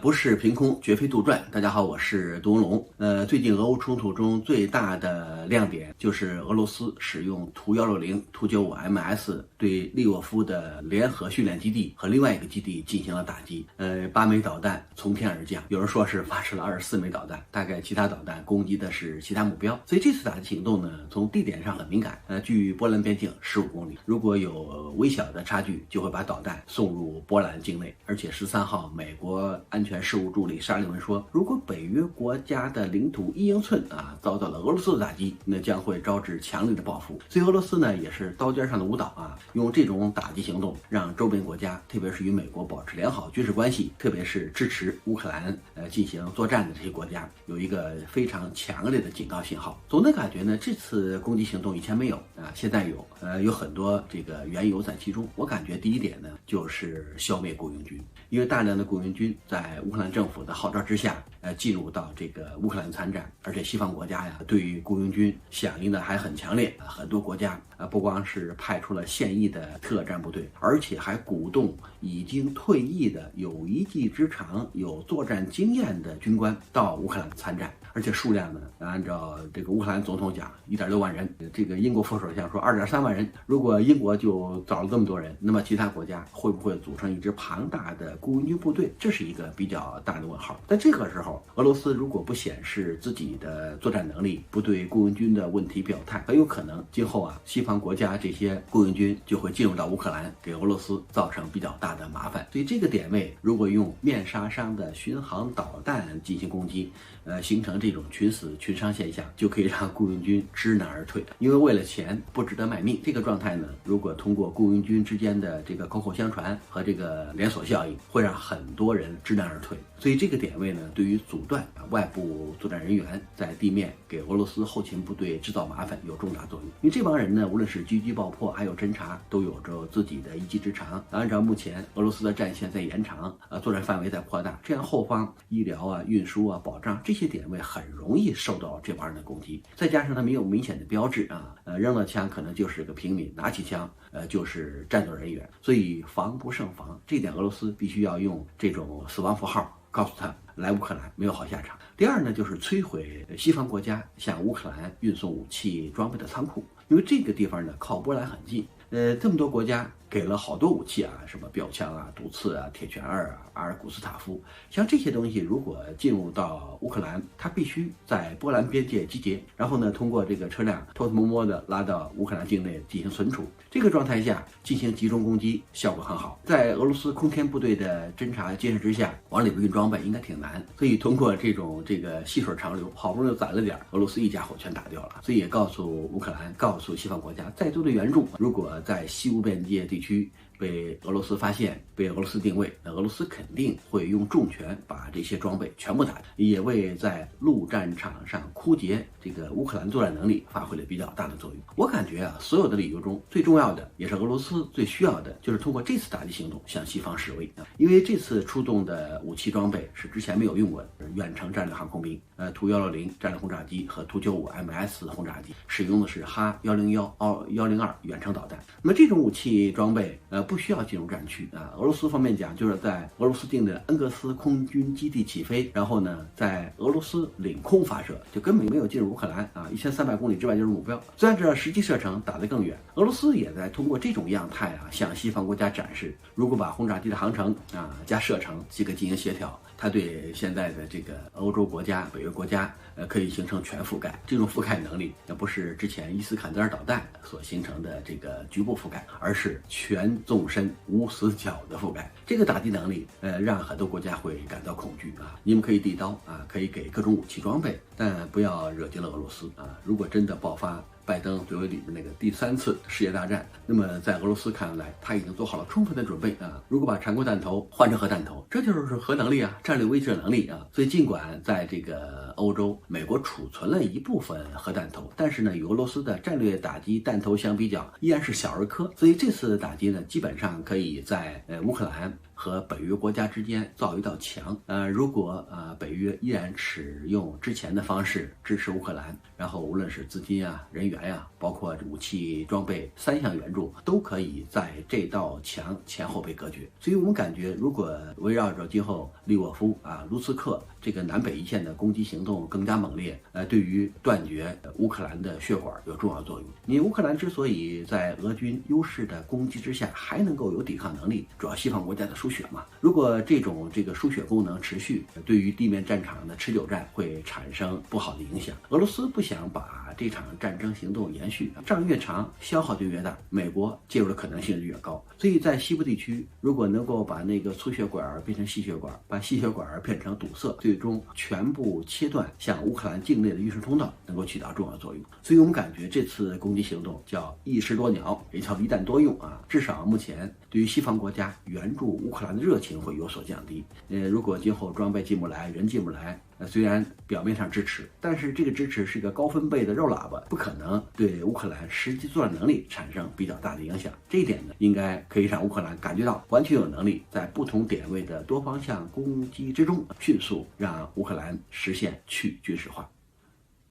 不是凭空，绝非杜撰。大家好，我是杜文龙。最近俄乌冲突中最大的亮点就是俄罗斯使用图160、图95 MS 对利沃夫的联合训练基地和另外一个基地进行了打击。8枚导弹从天而降，有人说是发射了24枚导弹，大概其他导弹攻击的是其他目标。所以这次打击行动呢，从地点上很敏感，距波兰边境15公里，如果有微小的差距，就会把导弹送入波兰境内。而且13号，美国安全事务助理沙利文说，如果北约国家的领土1英寸遭到了俄罗斯的打击，那将会招致强烈的报复。所以俄罗斯呢也是刀尖上的舞蹈用这种打击行动让周边国家，特别是与美国保持良好军事关系，特别是支持乌克兰进行作战的这些国家，有一个非常强烈的警告信号。总的感觉呢，这次攻击行动以前没有现在有很多这个缘由在其中。我感觉第一点呢，就是消灭雇佣军，因为大量的雇佣军在乌克兰政府的号召之下，进入到这个乌克兰参战，而且西方国家对于雇佣军响应的还很强烈。很多国家不光是派出了现役的特战部队，而且还鼓动已经退役的有一技之长、有作战经验的军官到乌克兰参战，而且数量呢，按照这个乌克兰总统讲1.6万人，这个英国副首相说2.3万人。如果英国就找了这么多人，那么其他国家会不会组成一支庞大的雇佣军部队？这是一个比较大的问号。在这个时候，俄罗斯如果不显示自己的作战能力，不对雇佣军的问题表态，很有可能今后西方国家这些雇佣军就会进入到乌克兰，给俄罗斯造成比较大的麻烦。所以这个点位，如果用面杀伤的巡航导弹进行攻击，形成这种群死群伤现象，就可以让雇佣军知难而退。因为为了钱不值得卖命，这个状态呢，如果通过雇佣军之间的这个口口相传和这个连锁效应，会让很多人知难而退。所以这个点位呢，对于阻断外部作战人员在地面给俄罗斯后勤部队制造麻烦有重大作用。因为这帮人呢，无论是狙击爆破还有侦察，都有着自己的一技之长。按照目前俄罗斯的战线在延长，作战范围在扩大，这样后方医疗运输保障这些点位很容易受到这帮人的攻击。再加上他没有明显的标志扔了枪可能就是个平民，拿起枪就是战斗人员，所以防不胜防。这点俄罗斯必须要用这种死亡符号告诉他，来乌克兰没有好下场。第二呢，就是摧毁西方国家向乌克兰运送武器装备的仓库，因为这个地方呢靠波兰很近，这么多国家给了好多武器什么标枪毒刺铁拳2阿尔古斯塔夫，像这些东西如果进入到乌克兰，它必须在波兰边界集结，然后呢通过这个车辆偷偷摸摸的拉到乌克兰境内进行存储。这个状态下进行集中攻击效果很好，在俄罗斯空天部队的侦察监视之下，往里边运装备应该挺难，所以通过这个细水长流，好不容易攒了点，俄罗斯一家伙全打掉了。所以也告诉乌克兰，告诉西方国家，再多的援助如果在西乌边界地区被俄罗斯发现，被俄罗斯定位，那俄罗斯肯定会用重拳把这些装备全部打掉，也为在陆战场上枯竭这个乌克兰作战能力发挥了比较大的作用。我感觉所有的理由中最重要的，也是俄罗斯最需要的，就是通过这次打击行动向西方示威因为这次出动的武器装备是之前没有用过的，远程战略航空兵图160战略轰炸机和图95 MS 轰炸机使用的是哈101、102远程导弹。那么这种武器装备不需要进入战区俄罗斯方面讲，就是在俄罗斯定的恩格斯空军基地起飞，然后呢在俄罗斯领空发射，就根本没有进入乌克兰1300公里之外就是目标。虽然这实际射程打得更远，俄罗斯也在通过这种样态向西方国家展示，如果把轰炸机的航程加射程这个进行协调，它对现在的这个欧洲国家、北约国家可以形成全覆盖。这种覆盖能力不是之前伊斯坎德尔导弹所形成的这个局部覆盖，而是全纵深无死角的覆盖。这个打击能力让很多国家会感到恐惧你们可以递刀可以给各种武器装备，但不要惹急了俄罗斯如果真的爆发拜登作为里面那个第3次世界大战，那么在俄罗斯看来，他已经做好了充分的准备如果把常规弹头换成核弹头，这就是核能力战略威慑能力所以尽管在这个欧洲，美国储存了一部分核弹头，但是呢，与俄罗斯的战略打击弹头相比较，依然是小儿科。所以这次打击呢，基本上可以在乌克兰和北约国家之间造一道墙。如果北约依然使用之前的方式支持乌克兰，然后无论是资金啊、人员呀，包括武器装备3项援助，都可以在这道墙前后被隔绝。所以我们感觉，如果围绕着今后利沃夫卢茨克这个南北一线的攻击行动更加猛烈，对于断绝乌克兰的血管有重要作用。你乌克兰之所以在俄军优势的攻击之下还能够有抵抗能力，主要西方国家的输血嘛。如果这个输血功能持续，对于地面战场的持久战会产生不好的影响。俄罗斯不想把这场战争行动延续，仗越长消耗就越大，美国介入的可能性就越高。所以在西部地区，如果能够把那个粗血管变成细血管，把细血管变成堵塞，最终全部切断向乌克兰境内的运输通道，能够起到重要作用。所以我们感觉这次攻击行动叫一石多鸟，也叫一弹多用至少目前对于西方国家援助乌克兰的热情会有所降低。如果今后装备进不来，人进不来，虽然表面上支持，但是这个支持是一个高分贝的肉喇叭，不可能对乌克兰实际作战能力产生比较大的影响。这一点呢，应该可以让乌克兰感觉到完全有能力在不同点位的多方向攻击之中，迅速让乌克兰实现去军事化。